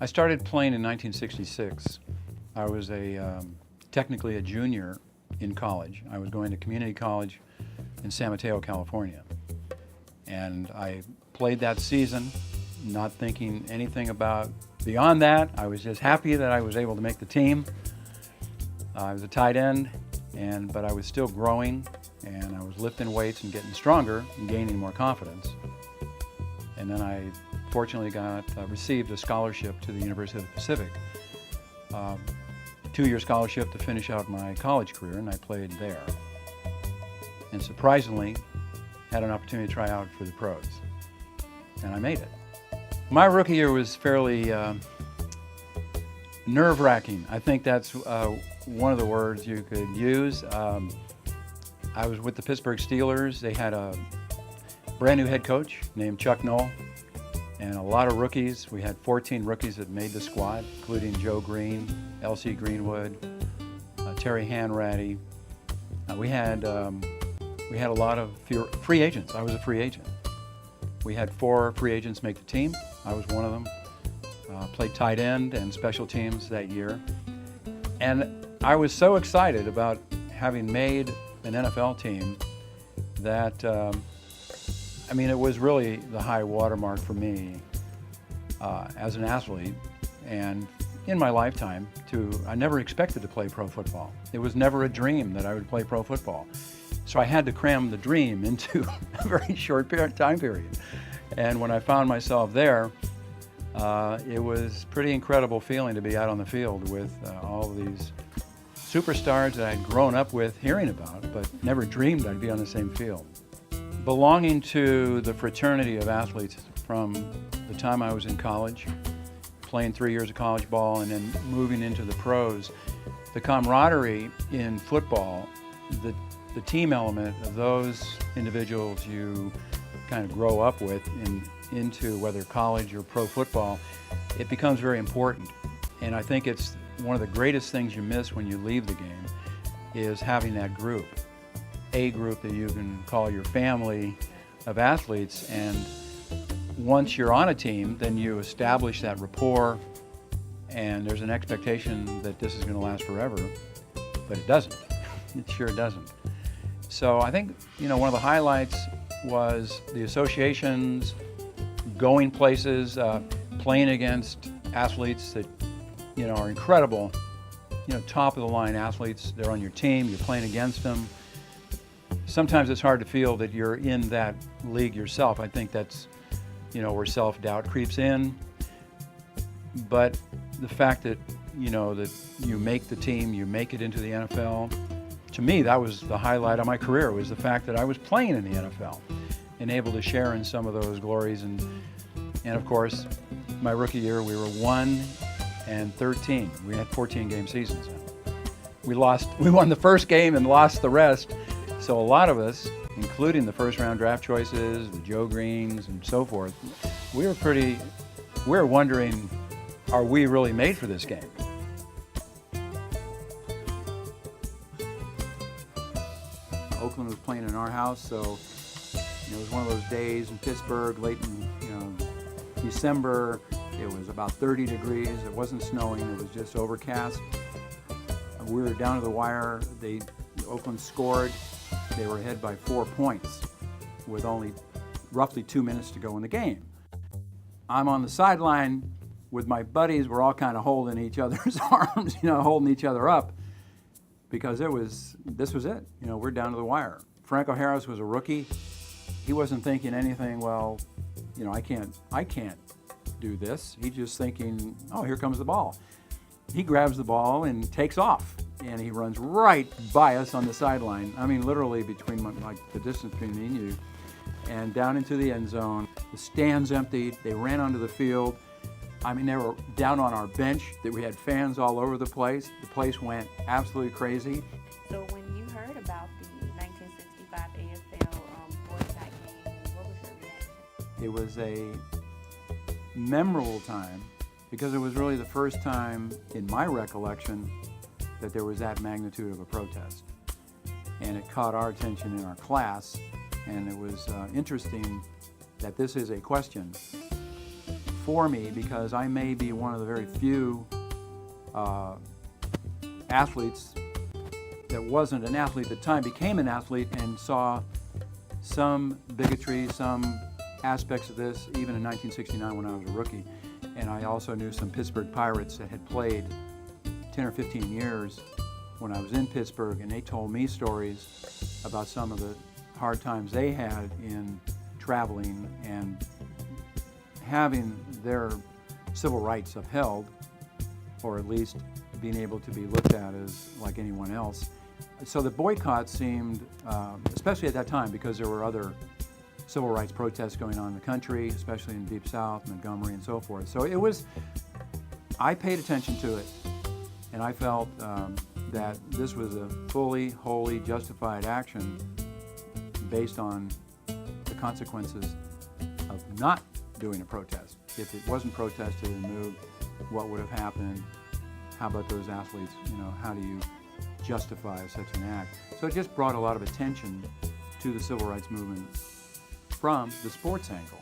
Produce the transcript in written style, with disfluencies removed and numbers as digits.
started playing in 1966. I was technically a junior in college. I was going to community college in San Mateo, California. And I played that season, not thinking anything about beyond that. I was just happy that I was able to make the team. I was a tight end, but I was still growing, and I was lifting weights and getting stronger and gaining more confidence. And then I fortunately received a scholarship to the University of the Pacific, 2-year scholarship to finish out my college career, and I played there. And surprisingly, had an opportunity to try out for the pros, and I made it. My rookie year was fairly nerve-wracking. I think that's one of the words you could use. I was with the Pittsburgh Steelers. They had a brand new head coach named Chuck Noll, and a lot of rookies. We had 14 rookies that made the squad, including Joe Green, L.C. Greenwood, Terry Hanratty. We had a lot of free agents. I was a free agent. We had 4 free agents make the team. I was one of them. Played tight end and special teams that year. And I was so excited about having made an NFL team that it was really the high watermark for me as an athlete, and in my lifetime I never expected to play pro football. It was never a dream that I would play pro football. So I had to cram the dream into a very short time period. And when I found myself there, it was a pretty incredible feeling to be out on the field with all these superstars that I'd grown up with hearing about, but never dreamed I'd be on the same field. Belonging to the fraternity of athletes from the time I was in college, playing 3 years of college ball and then moving into the pros, the camaraderie in football, the team element of those individuals you kind of grow up with into whether college or pro football, it becomes very important. And I think it's one of the greatest things you miss when you leave the game is having that group. A group that you can call your family of athletes, and once you're on a team, then you establish that rapport, and there's an expectation that this is going to last forever, but it doesn't. It sure doesn't. So I think, one of the highlights was the associations, going places, playing against athletes that, are incredible, top of the line athletes. They're on your team, you're playing against them. Sometimes it's hard to feel that you're in that league yourself. I think that's, where self-doubt creeps in. But the fact that, that you make the team, you make it into the NFL, to me, that was the highlight of my career, was the fact that I was playing in the NFL and able to share in some of those glories. And of course, my rookie year, we were 1-13. We had 14-game seasons. We won the first game and lost the rest. So a lot of us, including the first-round draft choices, the Joe Greens and so forth, we were wondering, are we really made for this game? Oakland was playing in our house, so it was one of those days in Pittsburgh, late in December. It was about 30 degrees. It wasn't snowing. It was just overcast. We were down to the wire. Oakland scored. They were ahead by 4 points with only roughly 2 minutes to go in the game. I'm on the sideline with my buddies. We're all kind of holding each other's arms, holding each other up, because this was it. We're down to the wire. Franco Harris was a rookie. He wasn't thinking anything, well, I can't do this. He's just thinking, oh, here comes the ball. He grabs the ball and takes off, and he runs right by us on the sideline. I mean, literally between the distance between me and you, and down into the end zone. The stands emptied. They ran onto the field. I mean, they were down on our bench. That we had fans all over the place. The place went absolutely crazy. So when you heard about the 1965 AFL boycott game, what was your reaction? It was a memorable time because it was really the first time in my recollection that there was that magnitude of a protest. And it caught our attention in our class, and it was interesting that this is a question for me because I may be one of the very few athletes that wasn't an athlete at the time, became an athlete and saw some bigotry, some aspects of this, even in 1969 when I was a rookie. And I also knew some Pittsburgh Pirates that had played 10 or 15 years when I was in Pittsburgh, and they told me stories about some of the hard times they had in traveling and having their civil rights upheld, or at least being able to be looked at as like anyone else. So the boycott seemed, especially at that time, because there were other civil rights protests going on in the country, especially in Deep South, Montgomery, and so forth. So it was, I paid attention to it, and I felt that this was a fully, wholly justified action based on the consequences of not doing a protest. If it wasn't protested and moved, what would have happened? How about those athletes? You know, how do you justify such an act? So it just brought a lot of attention to the civil rights movement from the sports angle.